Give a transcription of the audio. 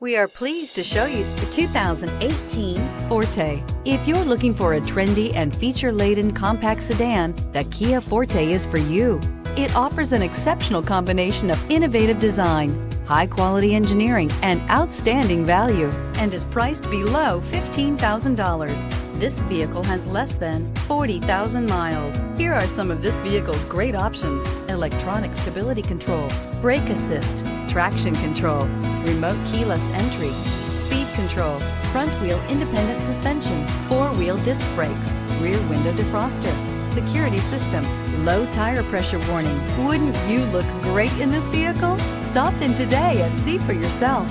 We are pleased to show you the 2018 Forte. If you're looking for a trendy and feature-laden compact sedan, the Kia Forte is for you. It offers an exceptional combination of innovative design, high-quality engineering, and outstanding value, and is priced below $15,000. This vehicle has less than 40,000 miles. Here are some of this vehicle's great options: electronic stability control, brake assist, traction control, remote keyless entry, speed control, front wheel independent suspension, four-wheel disc brakes, rear window defroster, security system, low tire pressure warning. Wouldn't you look great in this vehicle? Stop in today and see for yourself.